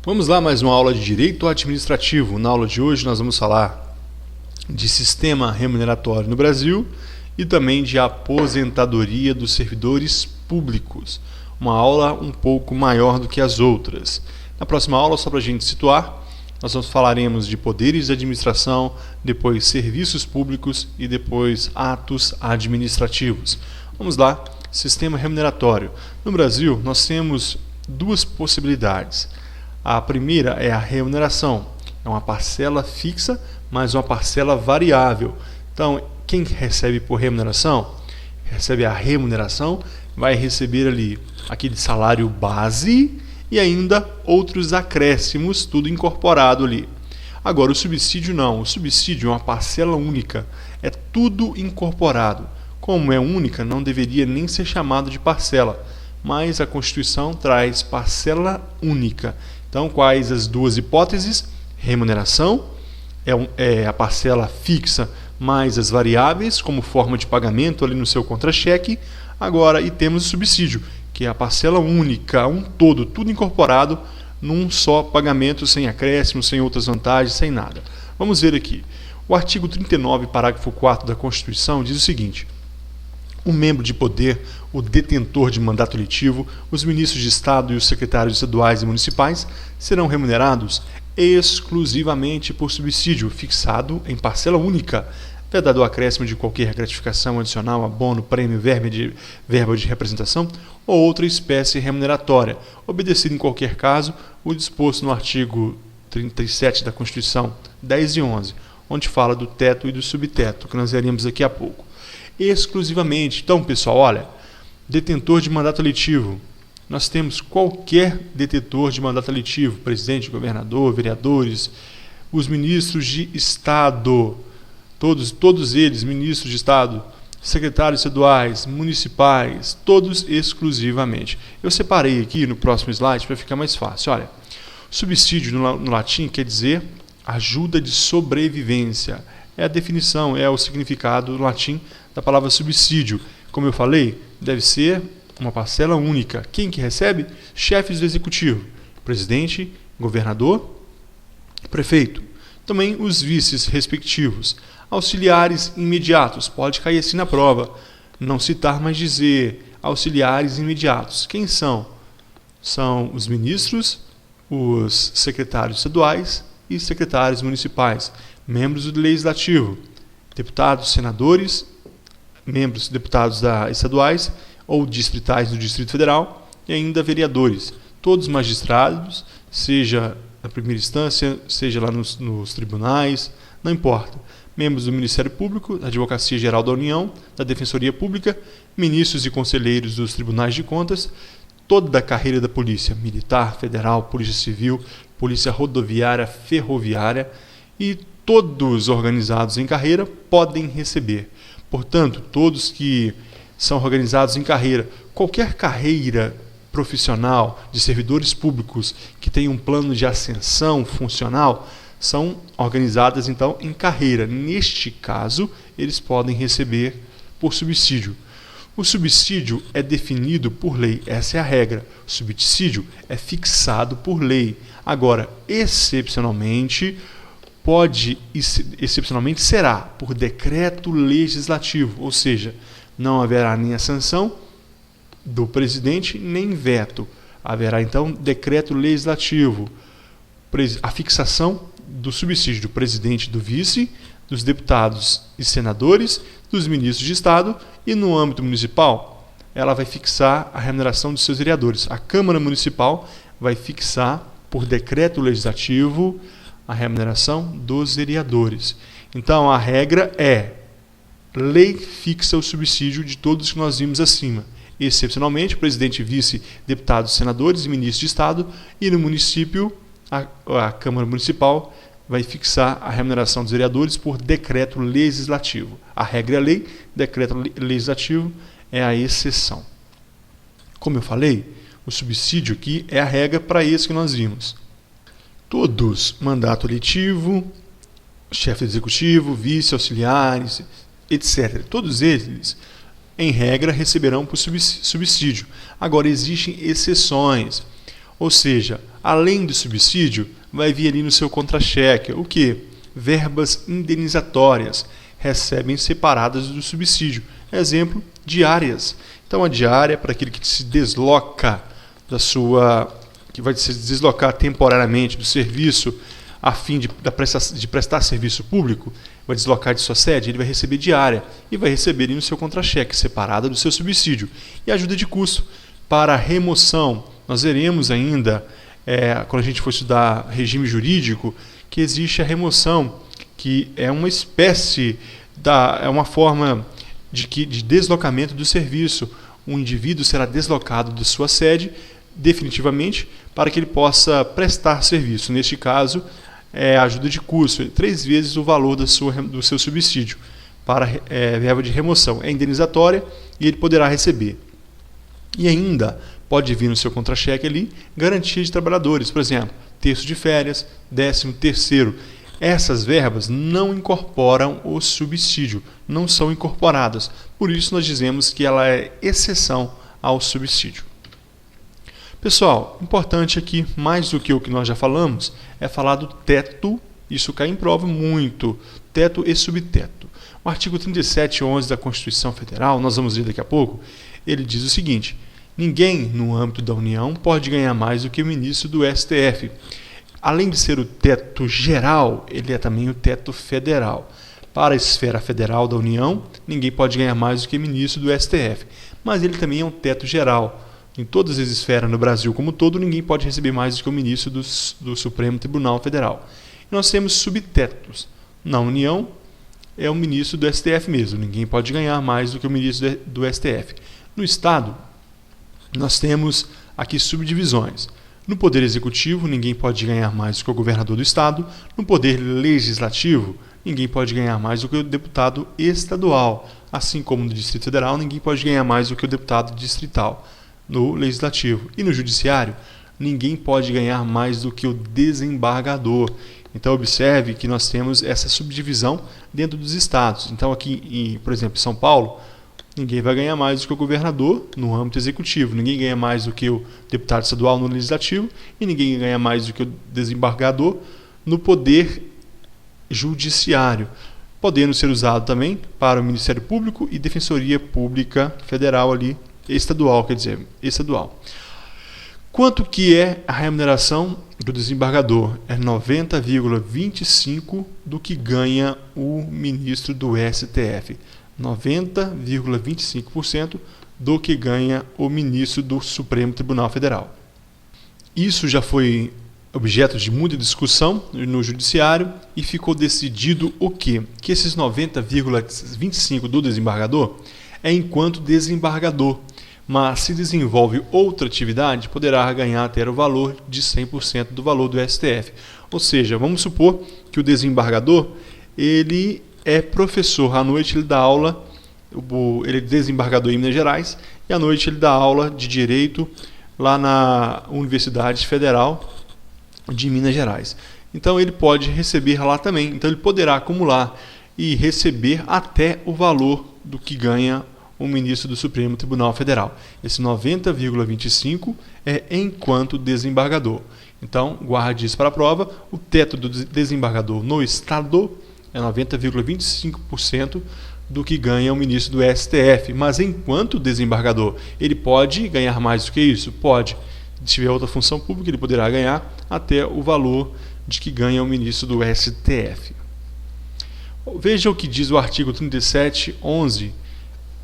Vamos lá, mais uma aula de Direito Administrativo. Na aula de hoje nós vamos falar de sistema remuneratório no Brasil e também de aposentadoria dos servidores públicos. Uma aula um pouco maior do que as outras. Na próxima aula, só para a gente situar, nós falaremos de poderes de administração, depois serviços públicos e depois atos administrativos. Vamos lá, sistema remuneratório. No Brasil, nós temos duas possibilidades. A primeira é a remuneração. É uma parcela fixa, mas uma parcela variável. Então, quem recebe por remuneração? Recebe a remuneração, vai receber ali aquele salário base e ainda outros acréscimos, tudo incorporado ali. Agora, o subsídio não. O subsídio é uma parcela única. É tudo incorporado. Como é única, não deveria nem ser chamado de parcela, mas a Constituição traz parcela única. Então, quais as duas hipóteses? Remuneração é a parcela fixa mais as variáveis como forma de pagamento ali no seu contra-cheque. Agora, e temos o subsídio, que é a parcela única, um todo, tudo incorporado num só pagamento, sem acréscimo, sem outras vantagens, sem nada. Vamos ver aqui. O artigo 39, parágrafo 4 da Constituição diz o seguinte: o membro de poder, o detentor de mandato eletivo, os ministros de Estado e os secretários estaduais e municipais serão remunerados exclusivamente por subsídio fixado em parcela única, vedado o acréscimo de qualquer gratificação adicional, abono, prêmio, verba de representação ou outra espécie remuneratória, obedecido em qualquer caso o disposto no artigo 37 da Constituição 10 e 11, onde fala do teto e do subteto, que nós veremos daqui a pouco. Exclusivamente. Então, pessoal, olha, detentor de mandato eletivo. Nós temos qualquer detentor de mandato eletivo, presidente, governador, vereadores, os ministros de Estado, todos eles, ministros de Estado, secretários estaduais, municipais, todos exclusivamente. Eu separei aqui no próximo slide para ficar mais fácil. Olha, subsídio no latim quer dizer ajuda de sobrevivência. É a definição, é o significado do latim da palavra subsídio. Como eu falei, deve ser uma parcela única. Quem que recebe? Chefes do executivo, presidente, governador, prefeito. Também os vices respectivos. Auxiliares imediatos, pode cair assim na prova. Não citar, mas dizer auxiliares imediatos. Quem são? São os ministros, os secretários estaduais e secretários municipais, membros do legislativo, deputados, senadores, membros deputados estaduais ou distritais do Distrito Federal e ainda vereadores, todos magistrados, seja na primeira instância, seja lá nos tribunais, não importa, membros do Ministério Público, da Advocacia Geral da União, da Defensoria Pública, ministros e conselheiros dos Tribunais de Contas, toda a carreira da Polícia Militar, Federal, Polícia Civil, Polícia Rodoviária, Ferroviária e todos organizados em carreira podem receber. Portanto, todos que são organizados em carreira, qualquer carreira profissional de servidores públicos que tem um plano de ascensão funcional, são organizadas então em carreira. Neste caso, eles podem receber por subsídio. O subsídio é definido por lei, essa é a regra. O subsídio é fixado por lei. Agora, excepcionalmente será por decreto legislativo, ou seja, não haverá nem a sanção do presidente, nem veto. Haverá, então, decreto legislativo, a fixação do subsídio do presidente, do vice, dos deputados e senadores, dos ministros de Estado e, no âmbito municipal, ela vai fixar a remuneração dos seus vereadores. A Câmara Municipal vai fixar, por decreto legislativo, a remuneração dos vereadores. Então, a regra é: lei fixa o subsídio de todos que nós vimos acima. Excepcionalmente, presidente, vice, deputados, senadores e ministros de Estado, e no município, a Câmara Municipal vai fixar a remuneração dos vereadores por decreto legislativo. A regra é lei, decreto legislativo é a exceção. Como eu falei, o subsídio aqui é a regra para esse que nós vimos. Todos, mandato eletivo, chefe executivo, vice, auxiliares, etc. Todos eles, em regra, receberão por subsídio. Agora, existem exceções. Ou seja, além do subsídio, vai vir ali no seu contra-cheque. O que? Verbas indenizatórias, recebem separadas do subsídio. Exemplo, diárias. Então, a diária, para aquele que se desloca que vai se deslocar temporariamente do serviço a fim de prestar serviço público, vai deslocar de sua sede, ele vai receber diária e vai receber no seu contra-cheque, separada do seu subsídio. E ajuda de custo para remoção. Nós veremos ainda, quando a gente for estudar regime jurídico, que existe a remoção, que é uma espécie, é uma forma de deslocamento do serviço. Um indivíduo será deslocado de sua sede definitivamente para que ele possa prestar serviço. Neste caso, ajuda de custo, 3 vezes o valor do seu subsídio para verba de remoção. É indenizatória e ele poderá receber. E ainda pode vir no seu contra-cheque ali garantia de trabalhadores, por exemplo, terço de férias, 13º. Essas verbas não incorporam o subsídio, não são incorporadas. Por isso nós dizemos que ela é exceção ao subsídio. Pessoal, importante aqui, mais do que o que nós já falamos, é falar do teto. Isso cai em prova muito, teto e subteto. O artigo 3711 da Constituição Federal, nós vamos ver daqui a pouco, ele diz o seguinte: ninguém no âmbito da União pode ganhar mais do que o ministro do STF. Além de ser o teto geral, ele é também o teto federal. Para a esfera federal da União, ninguém pode ganhar mais do que o ministro do STF. Mas ele também é um teto geral. Em todas as esferas no Brasil como um todo, ninguém pode receber mais do que o ministro do Supremo Tribunal Federal. E nós temos subtetos. Na União, é o ministro do STF mesmo. Ninguém pode ganhar mais do que o ministro do STF. No Estado, nós temos aqui subdivisões. No Poder Executivo, ninguém pode ganhar mais do que o governador do Estado. No Poder Legislativo, ninguém pode ganhar mais do que o deputado estadual. Assim como no Distrito Federal, ninguém pode ganhar mais do que o deputado distrital no Legislativo. E no Judiciário, ninguém pode ganhar mais do que o desembargador. Então, observe que nós temos essa subdivisão dentro dos estados. Então, aqui, por exemplo, em São Paulo, ninguém vai ganhar mais do que o governador no âmbito executivo, ninguém ganha mais do que o deputado estadual no legislativo e ninguém ganha mais do que o desembargador no poder judiciário, podendo ser usado também para o Ministério Público e Defensoria Pública Federal ali, estadual. Quanto que é a remuneração do desembargador? É 90,25% do que ganha o ministro do STF. 90,25% do que ganha o ministro do Supremo Tribunal Federal. Isso já foi objeto de muita discussão no judiciário e ficou decidido o quê? Que esses 90,25% do desembargador é enquanto desembargador, mas se desenvolve outra atividade, poderá ganhar até o valor de 100% do valor do STF. Ou seja, vamos supor que o desembargador ele é professor, à noite ele dá aula, ele é desembargador em Minas Gerais, e à noite ele dá aula de Direito lá na Universidade Federal de Minas Gerais. Então ele pode receber lá também, então ele poderá acumular e receber até o valor do que ganha o ministro do Supremo Tribunal Federal. Esse 90,25% é enquanto desembargador. Então, guarde isso para a prova, o teto do desembargador no Estado é 90,25% do que ganha o ministro do STF. Mas enquanto desembargador, ele pode ganhar mais do que isso? Pode. Se tiver outra função pública, ele poderá ganhar até o valor de que ganha o ministro do STF. Veja o que diz o artigo 3711,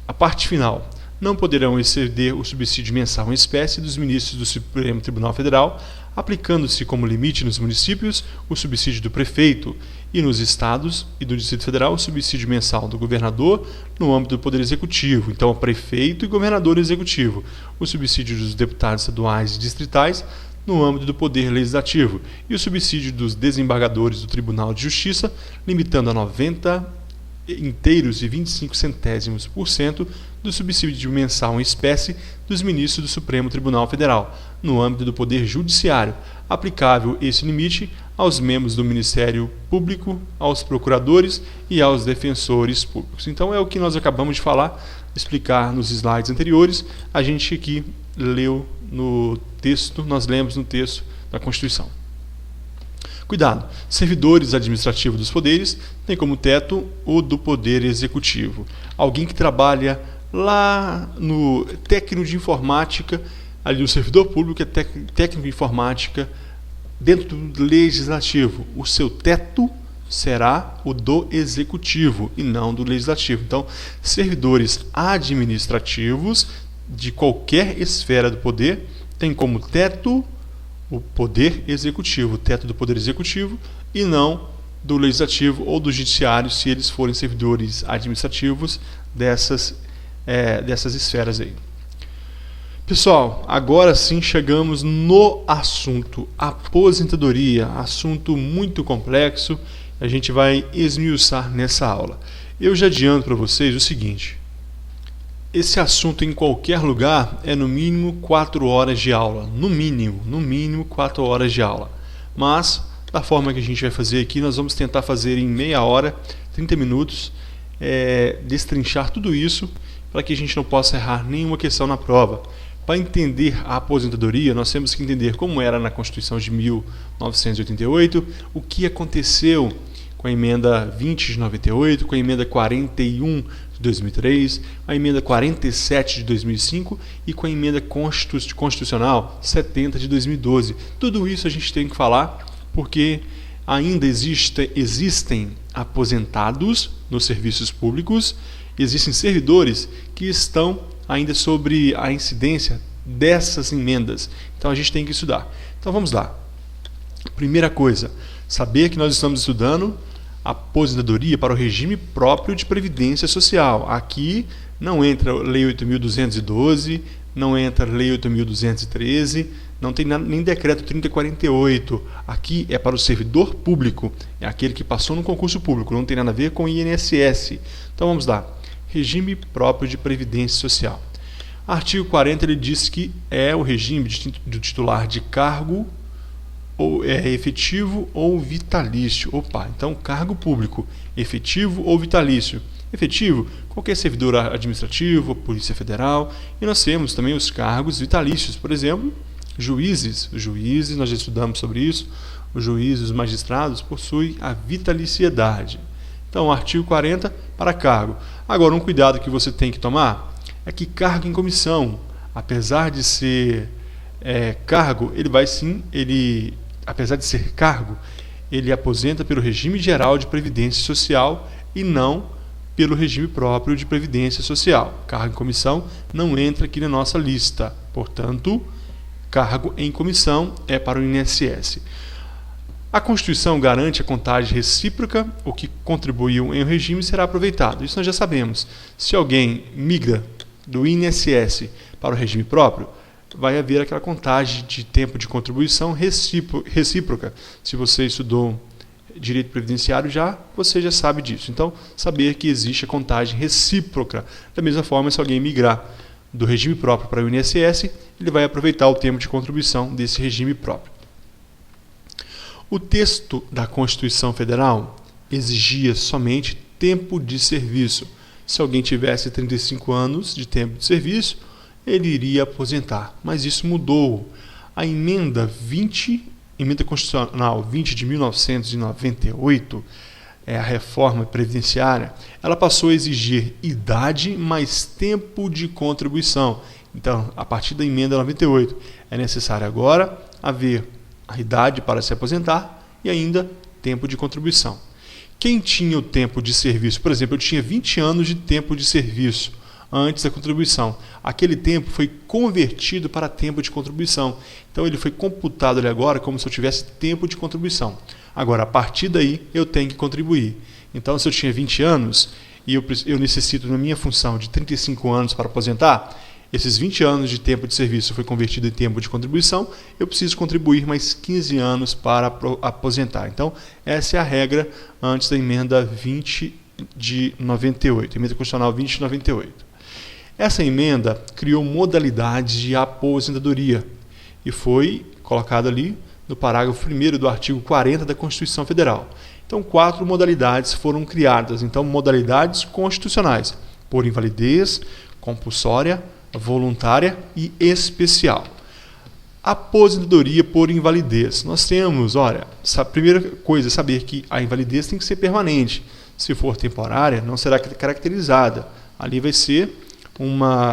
a parte final. Não poderão exceder o subsídio mensal em espécie dos ministros do Supremo Tribunal Federal, aplicando-se como limite nos municípios o subsídio do prefeito e nos estados e do Distrito Federal o subsídio mensal do governador no âmbito do Poder Executivo. Então, prefeito e governador executivo. O subsídio dos deputados estaduais e distritais no âmbito do Poder Legislativo e o subsídio dos desembargadores do Tribunal de Justiça, limitando a 90,25% do subsídio mensal em espécie dos ministros do Supremo Tribunal Federal, no âmbito do Poder Judiciário, aplicável esse limite aos membros do Ministério Público, aos procuradores e aos defensores públicos. Então é o que nós acabamos de falar, explicar nos slides anteriores. A gente aqui leu no texto, nós lemos no texto da Constituição. Cuidado, servidores administrativos dos poderes têm como teto o do Poder Executivo. Alguém que trabalha lá no técnico de informática, ali o servidor público é técnico de informática dentro do Legislativo. O seu teto será o do Executivo e não do Legislativo. Então, servidores administrativos de qualquer esfera do poder têm como teto o Poder Executivo, o teto do Poder Executivo e não do Legislativo ou do Judiciário, se eles forem servidores administrativos dessas esferas aí. Pessoal, agora sim chegamos no assunto aposentadoria, assunto muito complexo, a gente vai esmiuçar nessa aula. Eu já adianto para vocês o seguinte: esse assunto em qualquer lugar é no mínimo 4 horas de aula, no mínimo 4 horas de aula. Mas, da forma que a gente vai fazer aqui, nós vamos tentar fazer em meia hora, 30 minutos, destrinchar tudo isso para que a gente não possa errar nenhuma questão na prova. Para entender a aposentadoria, nós temos que entender como era na Constituição de 1988, o que aconteceu com a emenda 20 de 98, com a emenda 41 de 2003, a emenda 47 de 2005 e com a emenda constitucional 70 de 2012. Tudo isso a gente tem que falar porque ainda existem aposentados nos serviços públicos, existem servidores que estão ainda sobre a incidência dessas emendas. Então a gente tem que estudar. Então vamos lá. Primeira coisa, saber que nós estamos estudando aposentadoria para o regime próprio de previdência social. Aqui não entra Lei 8.212, não entra Lei 8.213, não tem nem Decreto 3048. Aqui é para o servidor público, é aquele que passou no concurso público, não tem nada a ver com o INSS. Então vamos lá. Regime próprio de previdência social. Artigo 40 ele diz que é o regime do titular de cargo ou efetivo ou vitalício. Então cargo público, efetivo ou vitalício. Efetivo, qualquer servidor administrativo, Polícia Federal. E nós temos também os cargos vitalícios, por exemplo, juízes. Os juízes, nós já estudamos sobre isso. Os juízes, os magistrados possuem a vitaliciedade. Então, artigo 40 para cargo. Agora, um cuidado que você tem que tomar é que cargo em comissão, apesar de ser cargo, apesar de ser cargo, ele aposenta pelo regime geral de previdência social e não pelo regime próprio de previdência social. Cargo em comissão não entra aqui na nossa lista. Portanto, cargo em comissão é para o INSS. A Constituição garante a contagem recíproca, o que contribuiu em um regime será aproveitado. Isso nós já sabemos. Se alguém migra do INSS para o regime próprio, vai haver aquela contagem de tempo de contribuição recíproca. Se você estudou direito previdenciário você já sabe disso. Então, saber que existe a contagem recíproca. Da mesma forma, se alguém migrar do regime próprio para o INSS, ele vai aproveitar o tempo de contribuição desse regime próprio. O texto da Constituição Federal exigia somente tempo de serviço. Se alguém tivesse 35 anos de tempo de serviço, ele iria aposentar. Mas isso mudou. A emenda Constitucional 20 de 1998, a reforma previdenciária, ela passou a exigir idade mais tempo de contribuição. Então, a partir da emenda 98, é necessário agora haver a idade para se aposentar e ainda tempo de contribuição. Quem tinha o tempo de serviço, por exemplo, eu tinha 20 anos de tempo de serviço antes da contribuição. Aquele tempo foi convertido para tempo de contribuição. Então ele foi computado ali agora como se eu tivesse tempo de contribuição. Agora, a partir daí, eu tenho que contribuir. Então, se eu tinha 20 anos e eu necessito, na minha função, de 35 anos para aposentar, esses 20 anos de tempo de serviço foi convertido em tempo de contribuição, eu preciso contribuir mais 15 anos para aposentar. Então, essa é a regra antes da emenda 20 de 98, emenda constitucional 20 de 98. Essa emenda criou modalidades de aposentadoria e foi colocada ali no parágrafo 1º do artigo 40 da Constituição Federal. Então, 4 modalidades foram criadas. Então, modalidades constitucionais, por invalidez, compulsória, voluntária e especial. Aposentadoria por invalidez. Nós temos, olha, a primeira coisa é saber que a invalidez tem que ser permanente. Se for temporária, não será caracterizada. Ali vai ser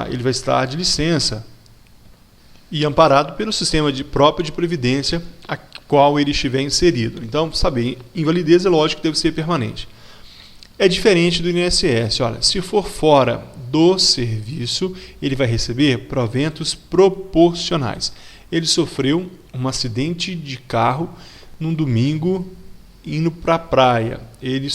ele vai estar de licença e amparado pelo sistema próprio de previdência a qual ele estiver inserido. Então, saber, invalidez é lógico que deve ser permanente. É diferente do INSS. Olha, se for fora do serviço, ele vai receber proventos proporcionais. Ele sofreu um acidente de carro num domingo indo para a praia. Ele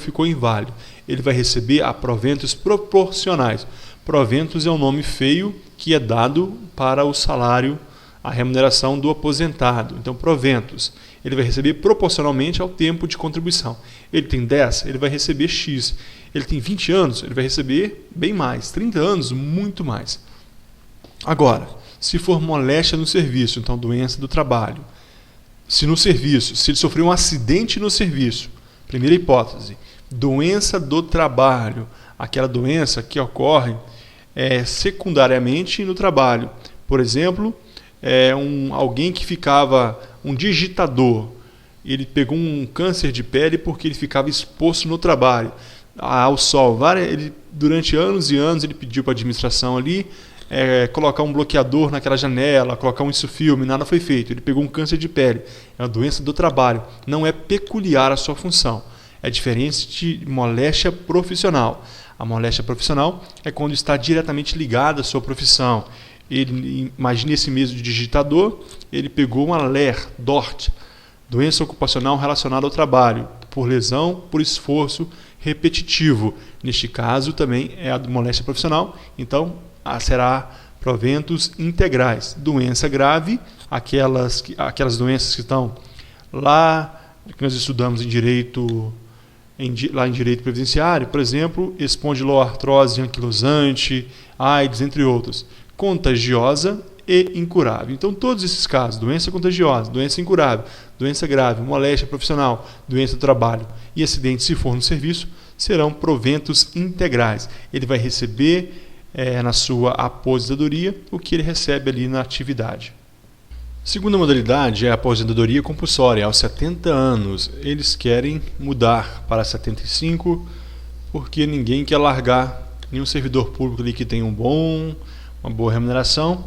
ficou inválido. Ele vai receber proventos proporcionais. Proventos é um nome feio que é dado para o salário, a remuneração do aposentado. Então, proventos. Ele vai receber proporcionalmente ao tempo de contribuição. Ele tem 10, ele vai receber X. Ele tem 20 anos, ele vai receber bem mais. 30 anos, muito mais. Agora, se for moléstia no serviço, então doença do trabalho. Se ele sofreu um acidente no serviço, primeira hipótese, doença do trabalho, aquela doença que ocorre secundariamente no trabalho. Por exemplo, alguém que ficava um digitador, ele pegou um câncer de pele porque ele ficava exposto no trabalho ao sol. Durante anos e anos ele pediu para a administração ali colocar um bloqueador naquela janela, colocar um insufilme, nada foi feito. Ele pegou um câncer de pele, é uma doença do trabalho, não é peculiar à sua função. É diferente de moléstia profissional. A moléstia profissional é quando está diretamente ligada à sua profissão. Imagine esse mesmo digitador, ele pegou uma LER, DORT, doença ocupacional relacionada ao trabalho, por lesão, por esforço repetitivo. Neste caso também é a moléstia profissional, então será proventos integrais. Doença grave, aquelas doenças que estão lá, que nós estudamos em direito, lá em direito previdenciário, por exemplo, espondiloartrose anquilosante, AIDS, entre outros. Contagiosa e incurável. Então, todos esses casos, doença contagiosa, doença incurável, doença grave, moléstia profissional, doença do trabalho e acidente, se for no serviço, serão proventos integrais. Ele vai receber na sua aposentadoria o que ele recebe ali na atividade. Segunda modalidade é a aposentadoria compulsória. Aos 70 anos, eles querem mudar para 75 porque ninguém quer largar nenhum servidor público ali que tem uma boa remuneração,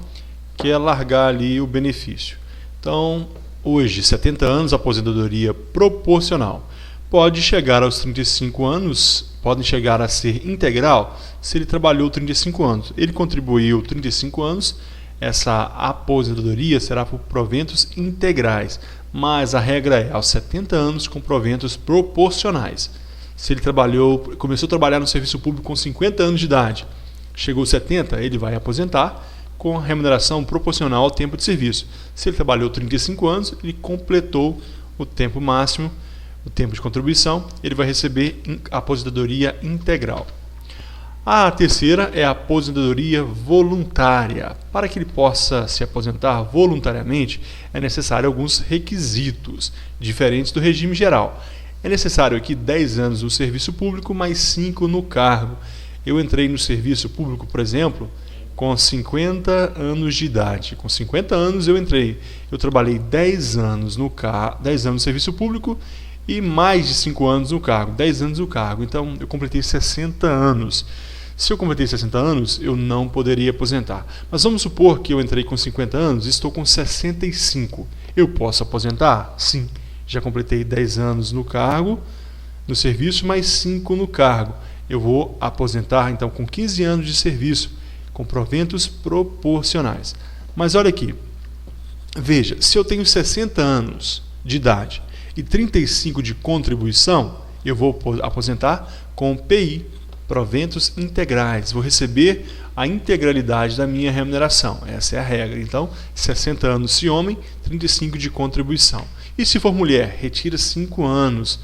quer largar ali o benefício. Então, hoje, 70 anos, aposentadoria proporcional. Pode chegar aos 35 anos, podem chegar a ser integral se ele trabalhou 35 anos. Ele contribuiu 35 anos, essa aposentadoria será por proventos integrais, mas a regra é aos 70 anos com proventos proporcionais. Se ele começou a trabalhar no serviço público com 50 anos de idade, chegou aos 70, ele vai aposentar com a remuneração proporcional ao tempo de serviço. Se ele trabalhou 35 anos, ele completou o tempo máximo, o tempo de contribuição, ele vai receber a aposentadoria integral. A terceira é a aposentadoria voluntária. Para que ele possa se aposentar voluntariamente, é necessário alguns requisitos, diferentes do regime geral. É necessário aqui 10 anos no serviço público, mais 5 no cargo. Eu entrei no serviço público, por exemplo, com 50 anos de idade. Com 50 anos eu entrei. Eu trabalhei 10 anos no serviço público e mais de 5 anos no cargo. 10 anos no cargo. Então, eu completei 60 anos. Se eu completei 60 anos, eu não poderia aposentar. Mas vamos supor que eu entrei com 50 anos e estou com 65. Eu posso aposentar? Sim. Já completei 10 anos no cargo, no serviço, mais 5 no cargo. Eu vou aposentar, então, com 15 anos de serviço, com proventos proporcionais. Mas olha aqui, veja, se eu tenho 60 anos de idade e 35 de contribuição, eu vou aposentar com PI, proventos integrais. Vou receber a integralidade da minha remuneração. Essa é a regra. Então, 60 anos se homem, 35 de contribuição. E se for mulher, retira 5 anos,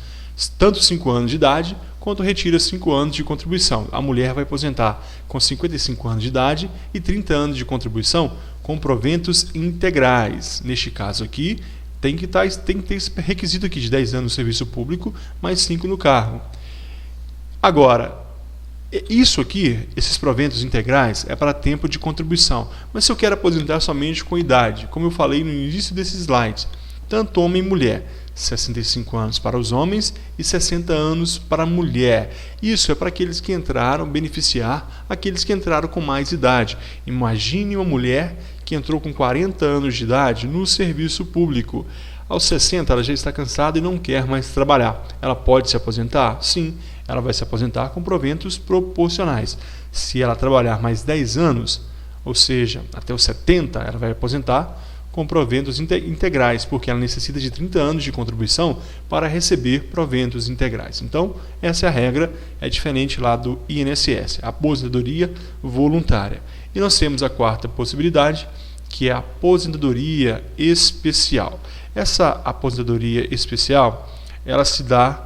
tanto 5 anos de idade, quanto retira 5 anos de contribuição. A mulher vai aposentar com 55 anos de idade e 30 anos de contribuição com proventos integrais. Neste caso aqui, tem que ter esse requisito aqui de 10 anos no serviço público, mais 5 no cargo. Agora, Isso aqui, esses proventos integrais, é para tempo de contribuição. Mas se eu quero aposentar somente com idade, como eu falei no início desses slides, tanto homem e mulher, 65 anos para os homens e 60 anos para a mulher. Isso é para aqueles que entraram, beneficiar aqueles que entraram com mais idade. Imagine uma mulher que entrou com 40 anos de idade no serviço público. Aos 60 ela já está cansada e não quer mais trabalhar. Ela pode se aposentar? Sim, ela vai se aposentar com proventos proporcionais. Se ela trabalhar mais 10 anos, ou seja, até os 70, ela vai aposentar com proventos integrais, porque ela necessita de 30 anos de contribuição para receber proventos integrais. Então, essa é a regra, é diferente lá do INSS, a aposentadoria voluntária. E nós temos a quarta possibilidade, que é a aposentadoria especial. Essa aposentadoria especial, ela se dá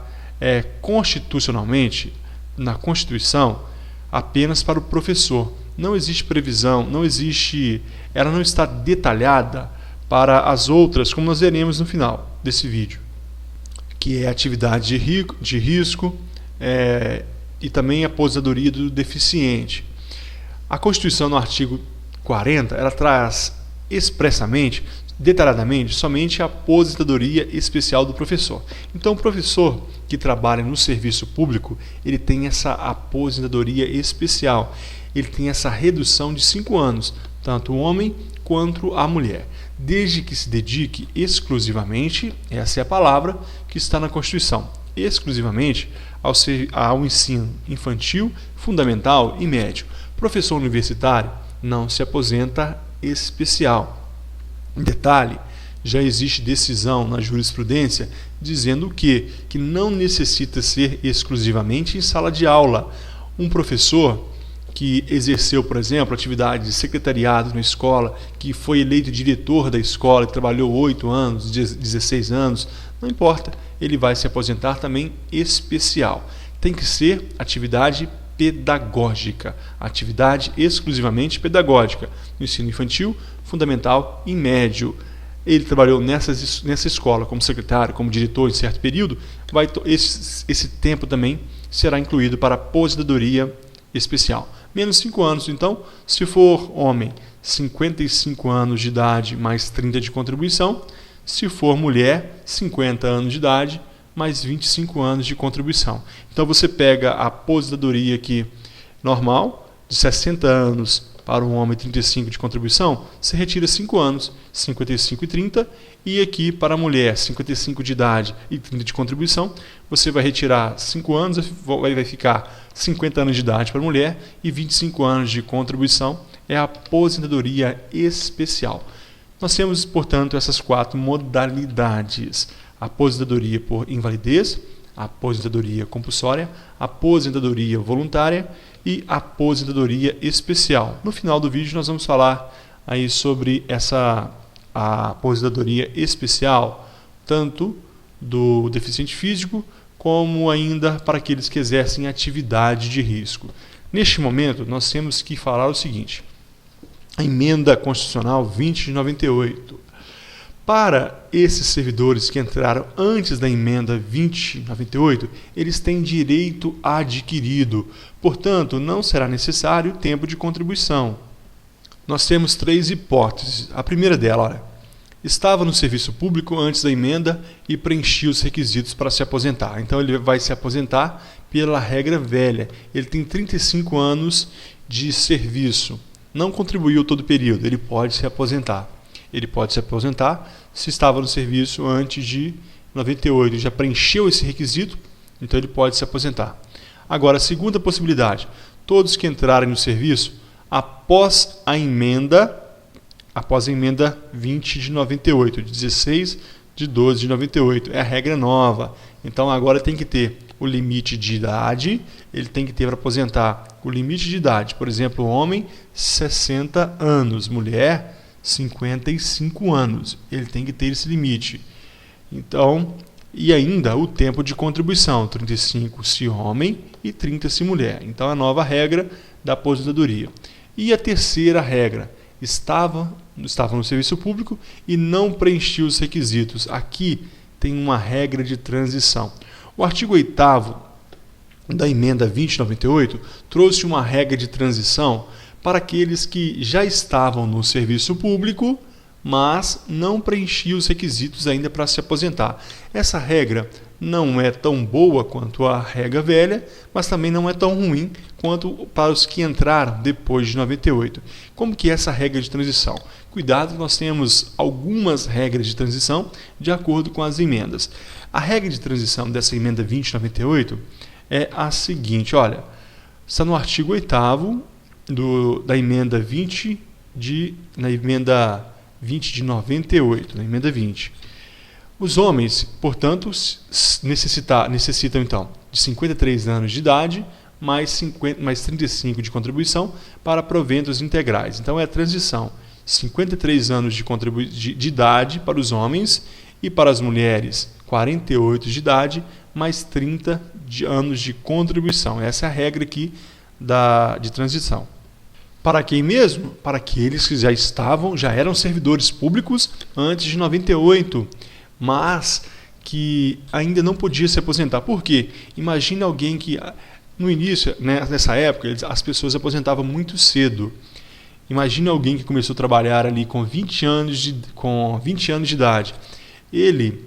constitucionalmente, na Constituição, apenas para o professor. Não existe previsão, ela não está detalhada para as outras, como nós veremos no final desse vídeo, que é atividade de risco e também a aposentadoria do deficiente. A Constituição, no artigo 40, ela traz expressamente, detalhadamente, somente a aposentadoria especial do professor. Então, o professor que trabalha no serviço público, ele tem essa aposentadoria especial, ele tem essa redução de 5 anos, tanto o homem quanto a mulher, desde que se dedique exclusivamente, essa é a palavra que está na Constituição, exclusivamente ao ensino infantil, fundamental e médio. Professor universitário não se aposenta especial. Detalhe, já existe decisão na jurisprudência dizendo que não necessita ser exclusivamente em sala de aula. Um professor que exerceu, por exemplo, atividade de secretariado na escola, que foi eleito diretor da escola e trabalhou 8 anos, 16 anos, não importa, ele vai se aposentar também especial. Tem que ser atividade pedagógica, atividade exclusivamente pedagógica, no ensino infantil, fundamental e médio. Ele trabalhou nessa escola como secretário, como diretor em certo período, esse tempo também será incluído para a aposentadoria especial. Menos 5 anos, então, se for homem, 55 anos de idade mais 30 de contribuição, se for mulher, 50 anos de idade mais 25 anos de contribuição. Então você pega a aposentadoria aqui normal, de 60 anos para um homem 35 de contribuição, você retira 5 anos, 55 e 30, e aqui para a mulher 55 de idade e 30 de contribuição, você vai retirar 5 anos, vai ficar 50 anos de idade para a mulher e 25 anos de contribuição, é a aposentadoria especial. Nós temos, portanto, essas 4 modalidades: a aposentadoria por invalidez, a aposentadoria compulsória, a aposentadoria voluntária e a aposentadoria especial. No final do vídeo nós vamos falar aí sobre a aposentadoria especial, tanto do deficiente físico como ainda para aqueles que exercem atividade de risco. Neste momento nós temos que falar o seguinte: a emenda constitucional 20 de 98. Para esses servidores que entraram antes da emenda 2098, eles têm direito adquirido, portanto, não será necessário tempo de contribuição. Nós temos 3 hipóteses. A primeira dela, olha, estava no serviço público antes da emenda e preenchia os requisitos para se aposentar. Então, ele vai se aposentar pela regra velha. Ele tem 35 anos de serviço, não contribuiu todo o período, ele pode se aposentar. Ele pode se aposentar se estava no serviço antes de 98, ele já preencheu esse requisito, então ele pode se aposentar. Agora, a segunda possibilidade: todos que entrarem no serviço após a emenda 20 de 98, 16 de 12 de 98, é a regra nova. Então agora tem que ter o limite de idade, ele tem que ter para aposentar o limite de idade, por exemplo, homem 60 anos, mulher 55 anos, ele tem que ter esse limite. Então, e ainda o tempo de contribuição, 35 se homem e 30 se mulher. Então, a nova regra da aposentadoria. E a terceira regra: estava no serviço público e não preenchia os requisitos. Aqui tem uma regra de transição. O artigo 8º da emenda 2098 trouxe uma regra de transição para aqueles que já estavam no serviço público, mas não preenchiam os requisitos ainda para se aposentar. Essa regra não é tão boa quanto a regra velha, mas também não é tão ruim quanto para os que entraram depois de 98. Como que é essa regra de transição? Cuidado, nós temos algumas regras de transição de acordo com as emendas. A regra de transição dessa emenda 2098 é a seguinte, olha, está no artigo 8º da emenda 20 de 98, na emenda 20. Os homens, portanto, necessitam então de 53 anos de idade mais 35 de contribuição para proventos integrais. Então é a transição, 53 anos de idade para os homens e para as mulheres 48 de idade mais 30 anos de contribuição. Essa é a regra aqui de transição. Para quem mesmo? Para aqueles que já eram servidores públicos antes de 98, mas que ainda não podia se aposentar. Por quê? Imagina alguém que, no início, né, nessa época, as pessoas se aposentavam muito cedo. Imagina alguém que começou a trabalhar ali com 20 anos de idade. Ele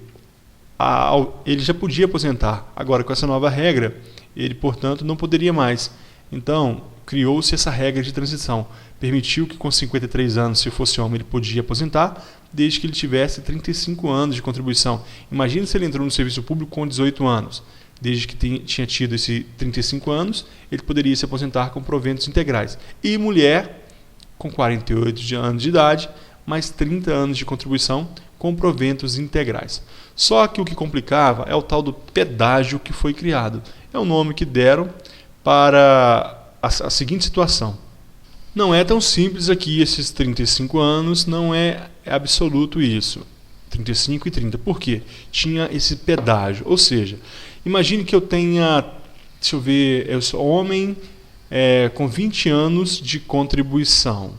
já podia aposentar. Agora, com essa nova regra, ele, portanto, não poderia mais. Então, criou-se essa regra de transição. Permitiu que com 53 anos, se fosse homem, ele podia aposentar, desde que ele tivesse 35 anos de contribuição. Imagina se ele entrou no serviço público com 18 anos. Desde que tinha tido esses 35 anos, ele poderia se aposentar com proventos integrais. E mulher, com 48 anos de idade, mais 30 anos de contribuição com proventos integrais. Só que o que complicava é o tal do pedágio que foi criado. É o nome que deram para a seguinte situação. Não é tão simples aqui esses 35 anos, não é absoluto isso. 35 e 30. Por quê? Tinha esse pedágio. Ou seja, imagine que eu tenha, eu sou homem com 20 anos de contribuição.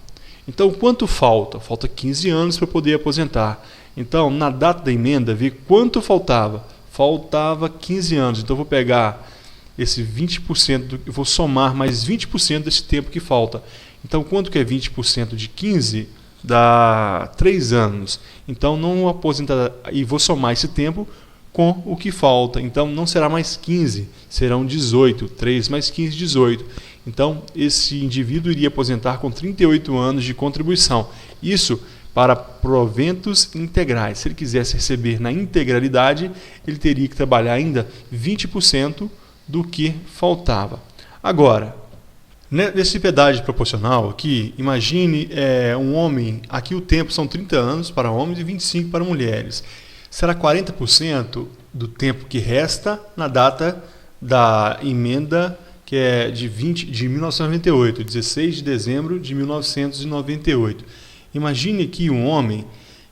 Então, quanto falta? Falta 15 anos para poder aposentar. Então, na data da emenda, ver quanto faltava. Faltava 15 anos. Então, eu vou pegar esse 20%, eu vou somar mais 20% desse tempo que falta. Então, quanto que é 20% de 15? Dá 3 anos. Então, não aposentar, e vou somar esse tempo com o que falta. Então, não será mais 15, serão 18. 3 mais 15, 18. Então, esse indivíduo iria aposentar com 38 anos de contribuição. Isso para proventos integrais. Se ele quisesse receber na integralidade, ele teria que trabalhar ainda 20% do que faltava. Agora, nesse pedágio proporcional aqui, imagine um homem, aqui o tempo são 30 anos para homens e 25 para mulheres. Será 40% do tempo que resta na data da emenda que é de 1998, 16 de dezembro de 1998. Imagine aqui um homem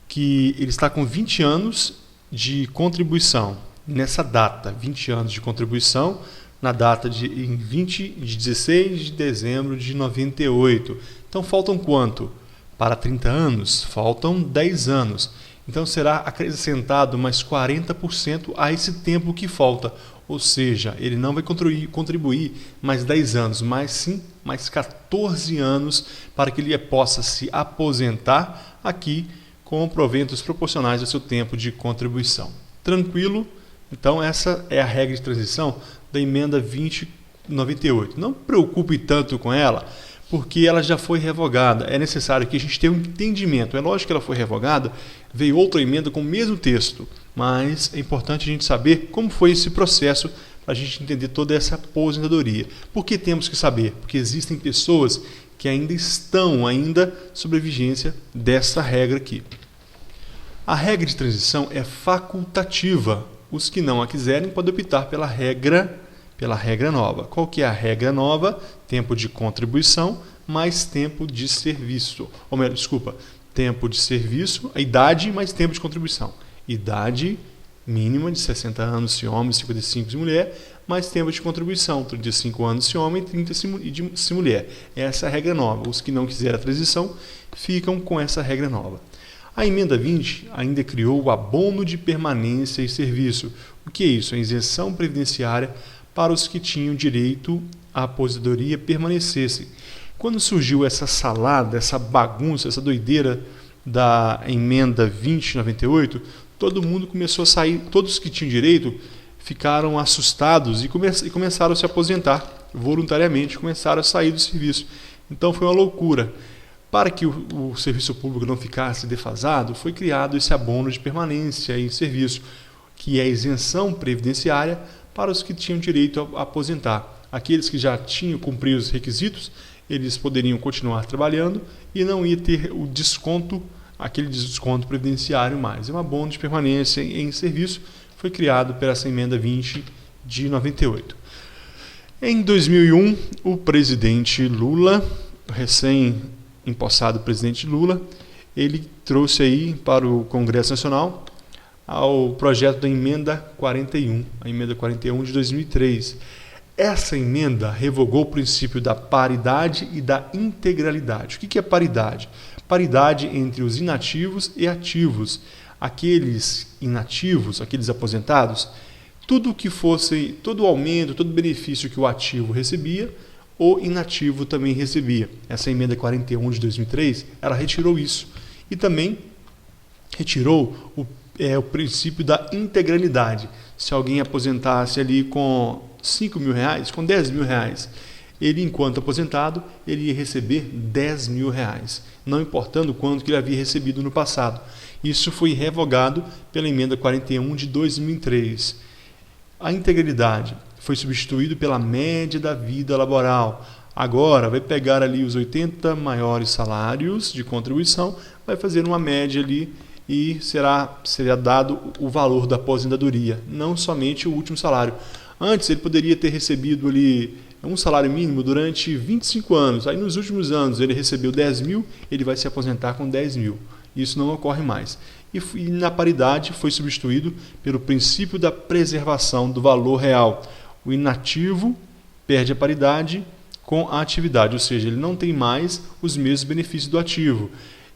que ele está com 20 anos de contribuição. Nessa data, 20 anos de contribuição, na data de 16 de dezembro de 98. Então, faltam quanto? Para 30 anos, faltam 10 anos. Então, será acrescentado mais 40% a esse tempo que falta. Ou seja, ele não vai contribuir mais 10 anos, mas sim mais 14 anos para que ele possa se aposentar aqui com proventos proporcionais ao seu tempo de contribuição. Tranquilo? Então, essa é a regra de transição da emenda 2098. Não preocupe tanto com ela, porque ela já foi revogada. É necessário que a gente tenha um entendimento. É lógico que ela foi revogada, veio outra emenda com o mesmo texto, mas é importante a gente saber como foi esse processo para a gente entender toda essa aposentadoria. Por que temos que saber? Porque existem pessoas que ainda estão sob a vigência dessa regra aqui. A regra de transição é facultativa. Os que não a quiserem podem optar pela regra nova. Qual que é a regra nova? Tempo de contribuição mais tempo de serviço. Ou melhor, desculpa, tempo de serviço, a idade mais tempo de contribuição. Idade mínima de 60 anos se homem, 55 se mulher, mais tempo de contribuição, 35 anos se homem, 30 se mulher. Essa é a regra nova. Os que não quiserem a transição ficam com essa regra nova. A emenda 20 ainda criou o abono de permanência e serviço. O que é isso? A isenção previdenciária para os que tinham direito à aposentadoria permanecessem. Quando surgiu essa salada, essa bagunça, essa doideira da emenda 2098, todo mundo começou a sair, todos que tinham direito ficaram assustados e começaram a se aposentar voluntariamente, começaram a sair do serviço. Então foi uma loucura. Para que o serviço público não ficasse defasado, foi criado esse abono de permanência em serviço, que é a isenção previdenciária para os que tinham direito a aposentar. Aqueles que já tinham cumprido os requisitos, eles poderiam continuar trabalhando e não ia ter o desconto, aquele desconto previdenciário mais. É um abono de permanência em serviço, foi criado por essa emenda 20 de 98. Em 2001, o presidente Lula, recém-empossado presidente Lula, ele trouxe aí para o Congresso Nacional ao projeto da emenda 41, a emenda 41 de 2003. Essa emenda revogou o princípio da paridade e da integralidade. O que é paridade? Paridade entre os inativos e ativos. Aqueles inativos, aqueles aposentados, tudo que fosse, todo aumento, todo benefício que o ativo recebia, o inativo também recebia. Essa emenda 41 de 2003, ela retirou isso. E também retirou o princípio da integralidade. Se alguém aposentasse ali com R$5.000, com R$10.000, ele, enquanto aposentado, ele ia receber R$10.000, não importando quanto que ele havia recebido no passado. Isso foi revogado pela emenda 41 de 2003. A integralidade foi substituído pela média da vida laboral. Agora vai pegar ali os 80 maiores salários de contribuição, vai fazer uma média ali e será dado o valor da aposentadoria, não somente o último salário. Antes ele poderia ter recebido ali um salário mínimo durante 25 anos, aí nos últimos anos ele recebeu 10 mil, ele vai se aposentar com 10 mil. Isso não ocorre mais. E na paridade foi substituído pelo princípio da preservação do valor real. O inativo perde a paridade com a atividade, ou seja, ele não tem mais os mesmos benefícios do ativo.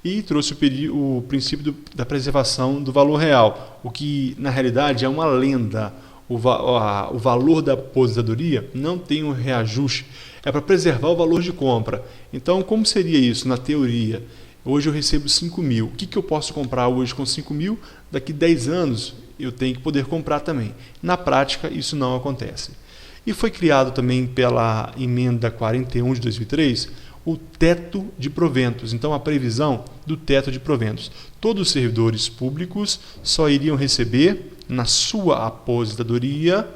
E trouxe o princípio da preservação do valor real, o que na realidade é uma lenda. O valor da aposentadoria não tem um reajuste, é para preservar o valor de compra. Então, como seria isso na teoria? Hoje eu recebo 5 mil. O que eu posso comprar hoje com 5 mil? Daqui 10 anos eu tenho que poder comprar também. Na prática, isso não acontece. E foi criado também pela emenda 41 de 2003 o teto de proventos. Então, a previsão do teto de proventos. Todos os servidores públicos só iriam receber, na sua aposentadoria,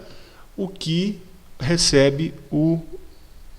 o que recebe o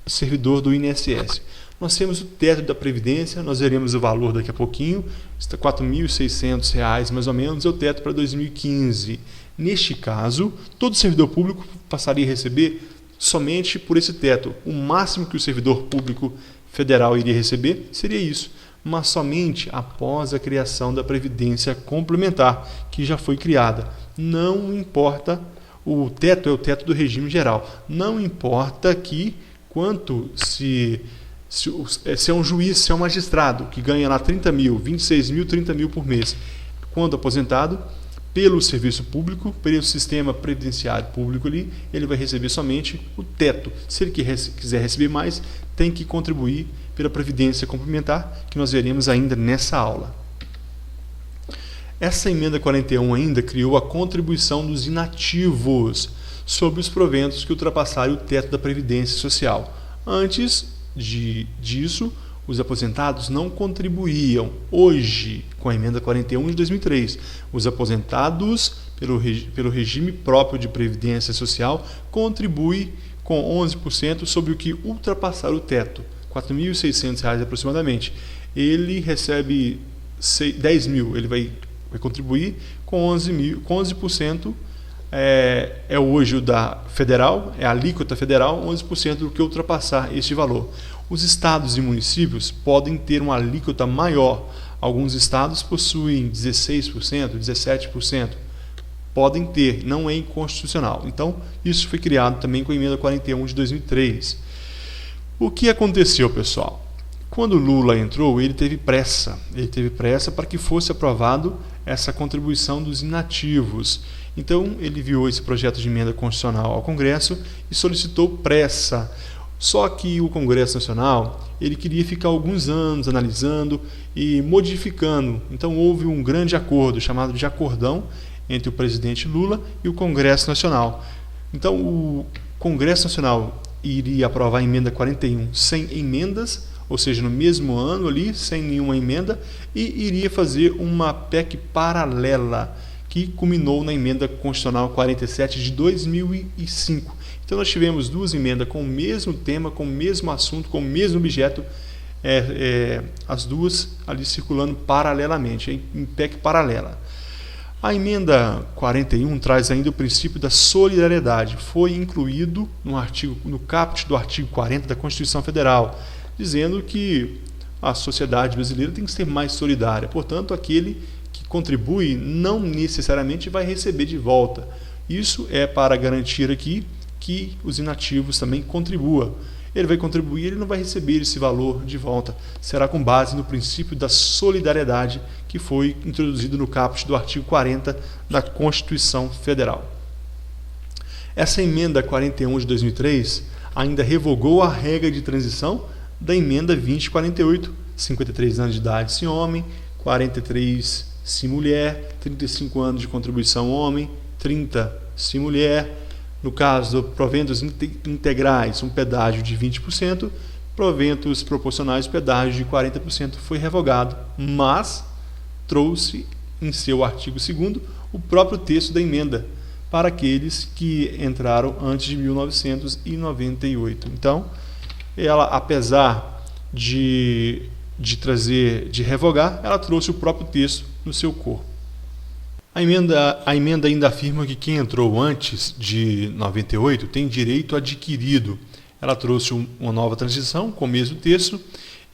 servidor do INSS. Nós temos o teto da Previdência, nós veremos o valor daqui a pouquinho, está R$ 4.600 mais ou menos, é o teto para 2015. Neste caso, todo servidor público passaria a receber somente por esse teto. O máximo que o servidor público federal iria receber seria isso, mas somente após a criação da Previdência Complementar, que já foi criada. Não importa, o teto é o teto do regime geral, não importa que quanto se é um juiz, se é um magistrado que ganha lá 30 mil, 26 mil, 30 mil por mês, quando aposentado, pelo serviço público, pelo sistema previdenciário público ali, ele vai receber somente o teto. Se ele quiser receber mais, tem que contribuir pela Previdência Complementar, que nós veremos ainda nessa aula. Essa emenda 41 ainda criou a contribuição dos inativos sobre os proventos que ultrapassarem o teto da Previdência Social. Antes disso, os aposentados não contribuíam. Hoje, com a emenda 41 de 2003, os aposentados pelo regime próprio de Previdência Social contribuem com 11% sobre o que ultrapassar o teto, R$ 4.600 aproximadamente. Ele recebe 10 mil, ele vai contribuir com 11%. É hoje o da federal, é a alíquota federal, 11% do que ultrapassar este valor. Os estados e municípios podem ter uma alíquota maior. Alguns estados possuem 16%, 17%. Podem ter, não é inconstitucional. Então, isso foi criado também com a emenda 41 de 2003. O que aconteceu, pessoal? Quando Lula entrou, ele teve pressa para que fosse aprovado essa contribuição dos inativos. Então, ele enviou esse projeto de emenda constitucional ao Congresso e solicitou pressa. Só que o Congresso Nacional ele queria ficar alguns anos analisando e modificando. Então, houve um grande acordo, chamado de acordão, entre o presidente Lula e o Congresso Nacional. Então, o Congresso Nacional iria aprovar a emenda 41 sem emendas, ou seja, no mesmo ano ali, sem nenhuma emenda, e iria fazer uma PEC paralela, que culminou na emenda constitucional 47 de 2005. Então nós tivemos duas emendas com o mesmo tema, com o mesmo assunto, com o mesmo objeto, as duas ali circulando paralelamente, em PEC paralela. A emenda 41 traz ainda o princípio da solidariedade. Foi incluído no caput do artigo 40 da Constituição Federal, dizendo que a sociedade brasileira tem que ser mais solidária. Portanto, aquele que contribui não necessariamente vai receber de volta. Isso é para garantir aqui que os inativos também contribuam. Ele vai contribuir, ele não vai receber esse valor de volta. Será com base no princípio da solidariedade que foi introduzido no caput do artigo 40 da Constituição Federal. Essa emenda 41 de 2003 ainda revogou a regra de transição da emenda 2048, 53 anos de idade se homem, 43 se mulher, 35 anos de contribuição homem, 30 se mulher. No caso do proventos integrais, um pedágio de 20%, proventos proporcionais, pedágio de 40%. Foi revogado, mas trouxe em seu artigo 2º o próprio texto da emenda para aqueles que entraram antes de 1998. Então, ela, apesar de revogar, ela trouxe o próprio texto no seu corpo. A emenda ainda afirma que quem entrou antes de 98 tem direito adquirido. Ela trouxe uma nova transição com o mesmo texto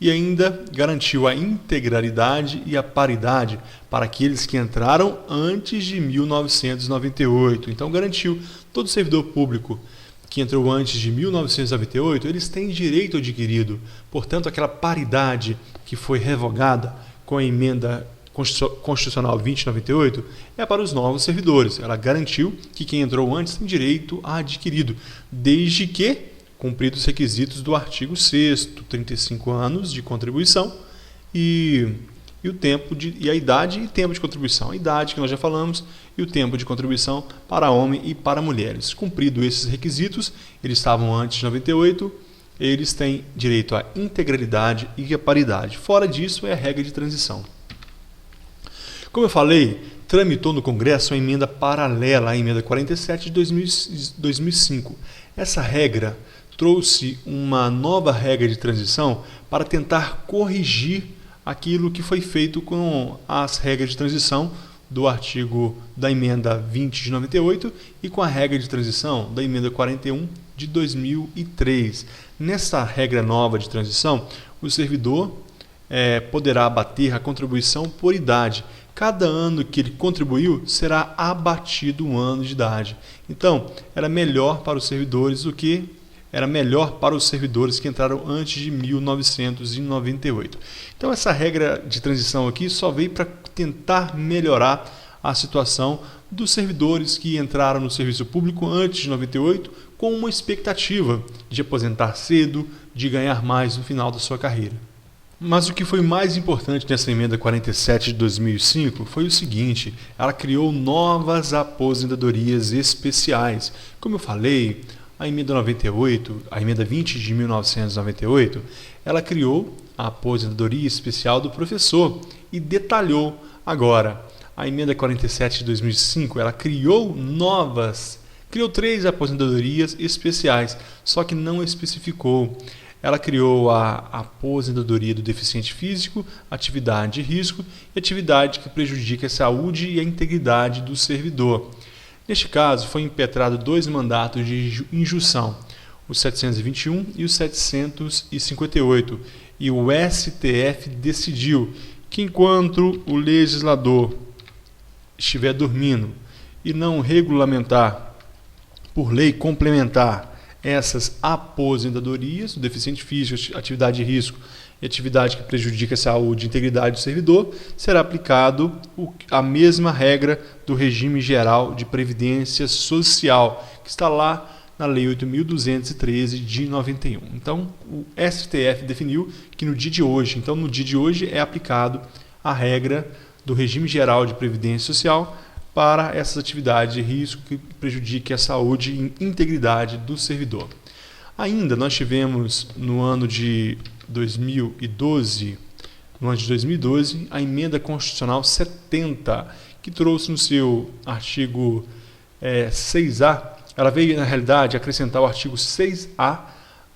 e ainda garantiu a integralidade e a paridade para aqueles que entraram antes de 1998. Então, garantiu todo servidor público que entrou antes de 1998, eles têm direito adquirido. Portanto, aquela paridade que foi revogada com a emenda Constitucional 2098 é para os novos servidores. Ela garantiu que quem entrou antes tem direito a adquirido, desde que cumpridos os requisitos do artigo 6º, 35 anos de contribuição e a idade e tempo de contribuição. A idade que nós já falamos e o tempo de contribuição para homem e para mulheres. Cumpridos esses requisitos, eles estavam antes de 98, eles têm direito à integralidade e à paridade. Fora disso é a regra de transição. Como eu falei, tramitou no Congresso a emenda paralela à emenda 47 de 2005. Essa regra trouxe uma nova regra de transição para tentar corrigir aquilo que foi feito com as regras de transição do artigo da emenda 20 de 98 e com a regra de transição da emenda 41 de 2003. Nessa regra nova de transição, o servidor poderá abater a contribuição por idade. Cada ano que ele contribuiu será abatido um ano de idade. Então, era melhor para os servidores que entraram antes de 1998. Então, essa regra de transição aqui só veio para tentar melhorar a situação dos servidores que entraram no serviço público antes de 98 com uma expectativa de aposentar cedo, de ganhar mais no final da sua carreira. Mas o que foi mais importante nessa emenda 47 de 2005 foi o seguinte: ela criou novas aposentadorias especiais. Como eu falei, a emenda 98, a emenda 20 de 1998, ela criou a aposentadoria especial do professor e detalhou. Agora, a emenda 47 de 2005, ela criou 3 aposentadorias especiais, só que não especificou. Ela criou a aposentadoria do deficiente físico, atividade de risco e atividade que prejudica a saúde e a integridade do servidor. Neste caso, foi impetrado 2 mandatos de injunção, o 721 e o 758, e o STF decidiu que enquanto o legislador estiver dormindo e não regulamentar por lei complementar essas aposentadorias, o deficiente físico, atividade de risco e atividade que prejudica a saúde e integridade do servidor, será aplicado a mesma regra do regime geral de previdência social, que está lá na Lei 8.213 de 91. Então, o STF definiu que no dia de hoje é aplicado a regra do regime geral de previdência social para essas atividades de risco que prejudiquem a saúde e integridade do servidor. Ainda nós tivemos no ano de 2012, a emenda constitucional 70, que trouxe no seu artigo 6A, ela veio, na realidade, acrescentar o artigo 6A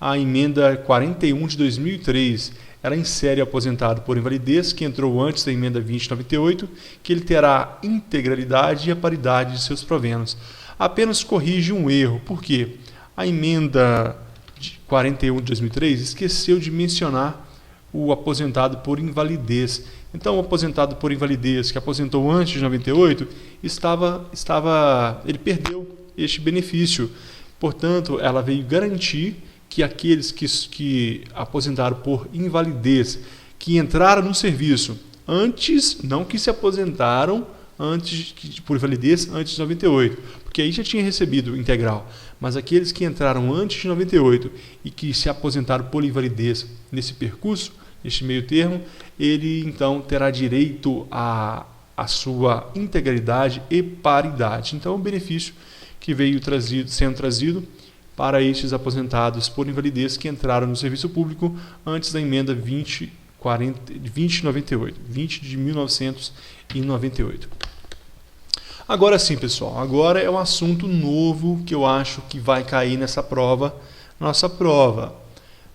à emenda 41 de 2003. Ela insere o aposentado por invalidez, que entrou antes da emenda 2098, que ele terá a integralidade e a paridade de seus proventos. Apenas corrige um erro, porque a emenda 41 de 2003 esqueceu de mencionar o aposentado por invalidez. Então, o aposentado por invalidez que aposentou antes de 98, ele perdeu este benefício. Portanto, ela veio garantir que aqueles que aposentaram por invalidez, que entraram no serviço antes, não que se aposentaram por invalidez antes de 98, porque aí já tinha recebido integral, mas aqueles que entraram antes de 98 e que se aposentaram por invalidez nesse percurso, neste meio termo, ele então terá direito à sua integralidade e paridade. Então, é um benefício que veio sendo trazido para estes aposentados por invalidez que entraram no serviço público antes da emenda 20 de 1998. Agora sim, pessoal, agora é um assunto novo que eu acho que vai cair nessa prova, nossa prova.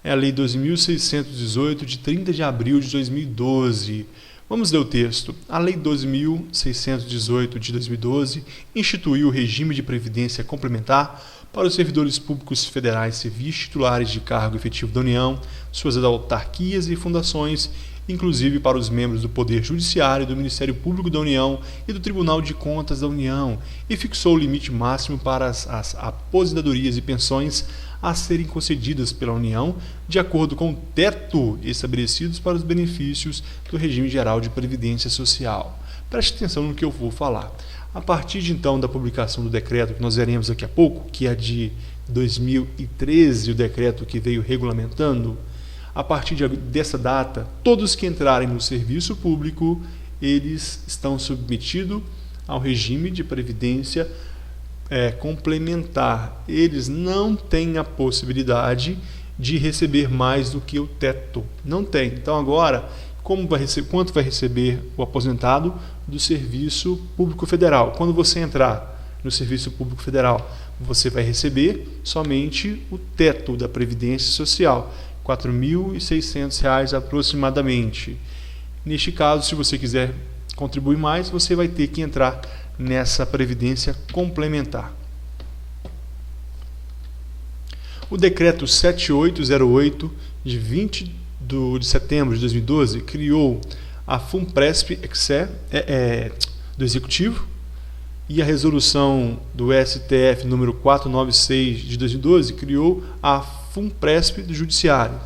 É a Lei 2.618, de 30 de abril de 2012. Vamos ler o texto. A Lei 2.618 de 2012 instituiu o regime de previdência complementar para os servidores públicos federais civis titulares de cargo efetivo da União, suas autarquias e fundações, inclusive para os membros do Poder Judiciário, do Ministério Público da União e do Tribunal de Contas da União, e fixou o limite máximo para as aposentadorias e pensões a serem concedidas pela União, de acordo com o teto estabelecidos para os benefícios do regime geral de previdência social. Preste atenção no que eu vou falar. A partir de então da publicação do decreto, que nós veremos daqui a pouco, que é de 2013, o decreto que veio regulamentando, a partir dessa data, todos que entrarem no serviço público, eles estão submetidos ao regime de previdência complementar. Eles não têm a possibilidade de receber mais do que o teto. Não tem. Então agora, quanto vai receber o aposentado do Serviço Público Federal? Quando você entrar no Serviço Público Federal, você vai receber somente o teto da Previdência Social, R$ 4.600 aproximadamente. Neste caso, se você quiser contribuir mais, você vai ter que entrar nessa previdência complementar. O decreto 7808 de 20 de setembro de 2012 criou a FUNPRESP-EXE do Executivo e a resolução do STF número 496 de 2012 criou a FUNPRESP do Judiciário.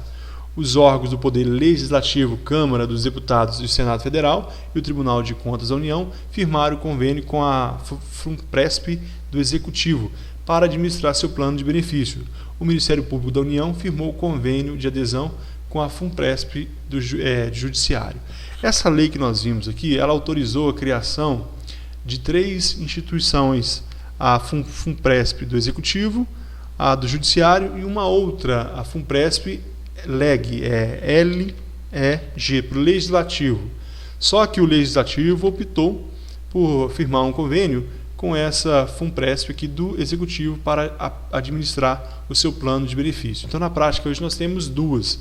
Os órgãos do Poder Legislativo, Câmara dos Deputados e Senado Federal e o Tribunal de Contas da União firmaram convênio com a FUNPRESP do Executivo para administrar seu plano de benefício. O Ministério Público da União firmou o convênio de adesão com a FUNPRESP do Judiciário. Essa lei que nós vimos aqui, ela autorizou a criação de 3 instituições, a FUNPRESP do Executivo, a do Judiciário e uma outra, a FUNPRESP LEG, LEG, para o Legislativo. Só que o Legislativo optou por firmar um convênio com essa FUNPRESP aqui do Executivo para administrar o seu plano de benefício. Então, na prática, hoje nós temos duas,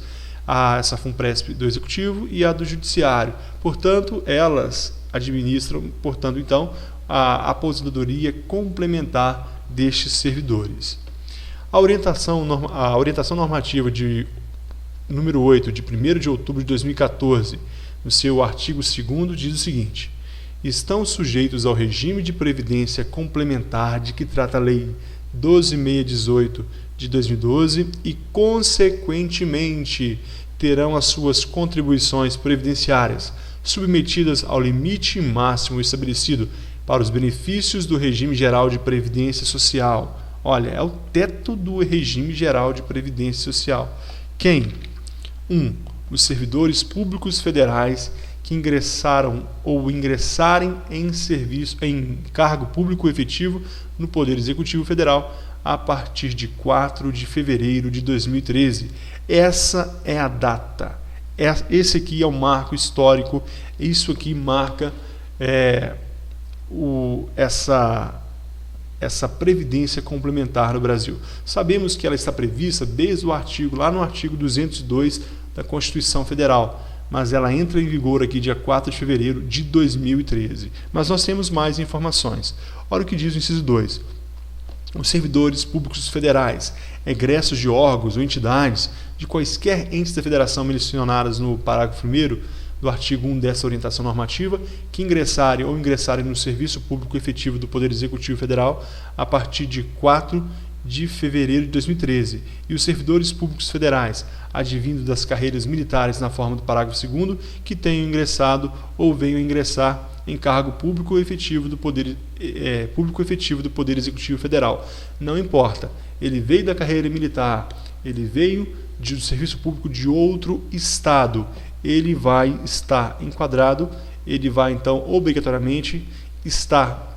essa FUNPRESP do Executivo e a do Judiciário. Portanto, elas administram, então, a aposentadoria complementar destes servidores. A orientação normativa de número 8, de 1º de outubro de 2014, no seu artigo 2º, diz o seguinte: estão sujeitos ao regime de previdência complementar de que trata a Lei 12.618 de 2012 e, consequentemente, terão as suas contribuições previdenciárias submetidas ao limite máximo estabelecido para os benefícios do regime geral de previdência social. Olha, é o teto do regime geral de previdência social. Quem? 1. Os servidores públicos federais que ingressaram ou ingressarem em cargo público efetivo no Poder Executivo Federal a partir de 4 de fevereiro de 2013. Essa é a data. Esse aqui é o marco histórico. Isso aqui marca essa previdência complementar no Brasil. Sabemos que ela está prevista desde o artigo, lá no artigo 202 da Constituição Federal, mas ela entra em vigor aqui dia 4 de fevereiro de 2013. Mas nós temos mais informações. Olha o que diz o inciso 2. Os servidores públicos federais, egressos de órgãos ou entidades de quaisquer entes da federação mencionadas no parágrafo 1º do artigo 1 dessa orientação normativa, que ingressarem no serviço público efetivo do Poder Executivo Federal a partir de 4 de fevereiro de 2013, e os servidores públicos federais, advindo das carreiras militares na forma do parágrafo 2º, que tenham ingressado ou venham ingressar em cargo público efetivo do Poder Executivo Federal. Não importa, ele veio da carreira militar, ele veio do serviço público de outro estado, ele vai estar enquadrado, ele vai então obrigatoriamente estar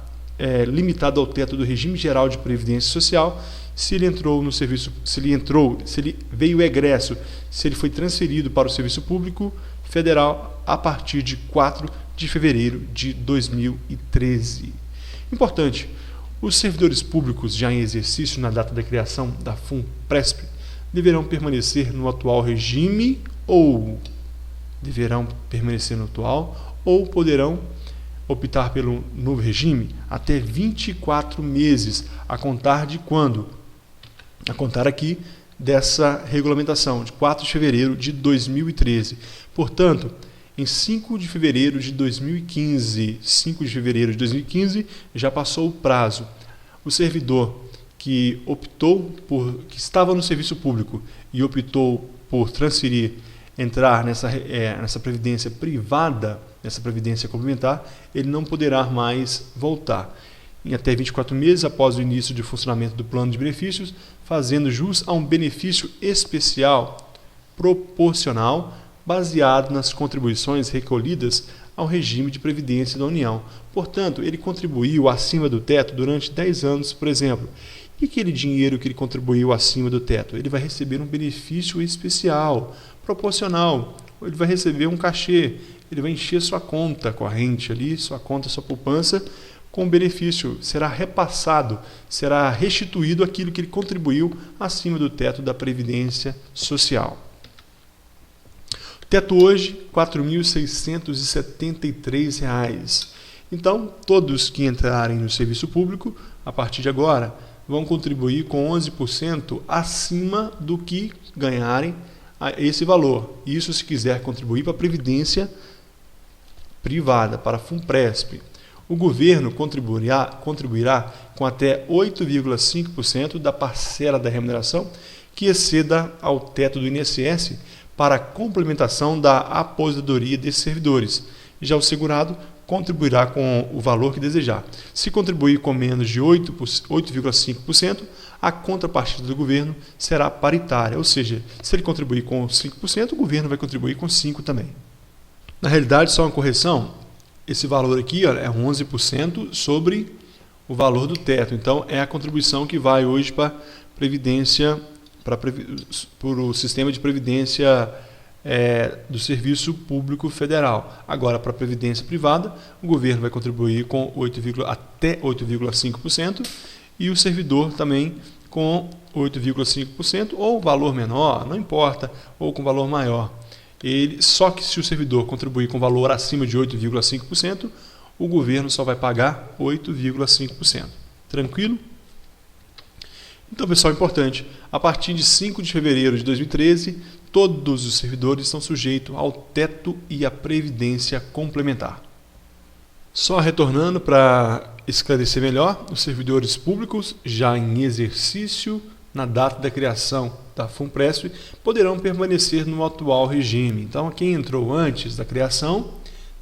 limitado ao teto do regime geral de previdência social. Se ele entrou no serviço, se ele veio egresso, se ele foi transferido para o serviço público federal a partir de 4 de fevereiro de 2013. Importante, os servidores públicos já em exercício na data da criação da FUNPRESP deverão permanecer no atual regime ou poderão optar pelo novo regime até 24 meses a contar de quando? A contar aqui dessa regulamentação, de 4 de fevereiro de 2013. Portanto, em 5 de fevereiro de 2015, já passou o prazo. O servidor que estava no serviço público e optou por entrar nessa previdência privada, nessa previdência complementar, ele não poderá mais voltar. Em até 24 meses após o início de funcionamento do plano de benefícios, fazendo jus a um benefício especial proporcional baseado nas contribuições recolhidas ao regime de previdência da União. Portanto, ele contribuiu acima do teto durante 10 anos, por exemplo. E aquele dinheiro que ele contribuiu acima do teto? Ele vai receber um benefício especial, proporcional. Ele vai receber um cachê, ele vai encher sua conta corrente ali, sua poupança, com benefício. Será repassado, será restituído aquilo que ele contribuiu acima do teto da Previdência Social. O teto hoje, R$ 4.673. Então, todos que entrarem no serviço público, a partir de agora, vão contribuir com 11% acima do que ganharem esse valor. Isso se quiser contribuir para a Previdência privada, para a FUNPRESP. O governo contribuirá com até 8,5% da parcela da remuneração que exceda ao teto do INSS para a complementação da aposentadoria desses servidores. Já o segurado contribuirá com o valor que desejar. Se contribuir com menos de 8,5%, a contrapartida do governo será paritária, ou seja, se ele contribuir com 5%, o governo vai contribuir com 5% também. Na realidade, só uma correção, esse valor aqui é 11% sobre o valor do teto. Então, é a contribuição que vai hoje para a Previdência, para o sistema de previdência do Serviço Público Federal. Agora, para a Previdência Privada, o governo vai contribuir com até 8,5% e o servidor também com 8,5% ou valor menor, não importa, ou com valor maior. Só que se o servidor contribuir com valor acima de 8,5%, o governo só vai pagar 8,5%. Tranquilo? Então, pessoal, importante, a partir de 5 de fevereiro de 2013, todos os servidores estão sujeitos ao teto e à previdência complementar. Só retornando para esclarecer melhor, os servidores públicos já em exercício na data da criação da FUNPRESP poderão permanecer no atual regime. Então, quem entrou antes da criação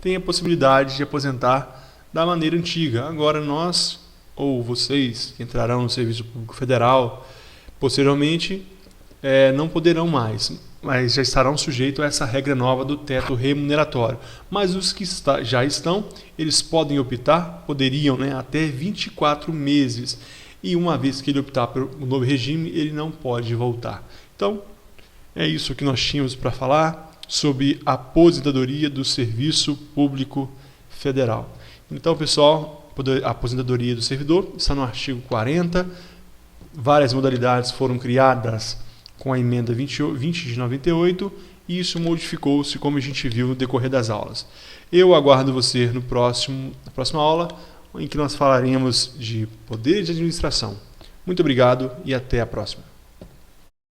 tem a possibilidade de aposentar da maneira antiga. Agora, nós ou vocês que entrarão no Serviço Público Federal posteriormente não poderão mais, mas já estarão sujeitos a essa regra nova do teto remuneratório. Mas os que já estão, eles poderiam, até 24 meses. E uma vez que ele optar pelo novo regime, ele não pode voltar. Então, é isso que nós tínhamos para falar sobre a aposentadoria do Serviço Público Federal. Então, pessoal, a aposentadoria do servidor está no artigo 40. Várias modalidades foram criadas com a emenda 20 de 98 e isso modificou-se, como a gente viu no decorrer das aulas. Eu aguardo você na próxima aula, em que nós falaremos de poder de administração. Muito obrigado e até a próxima.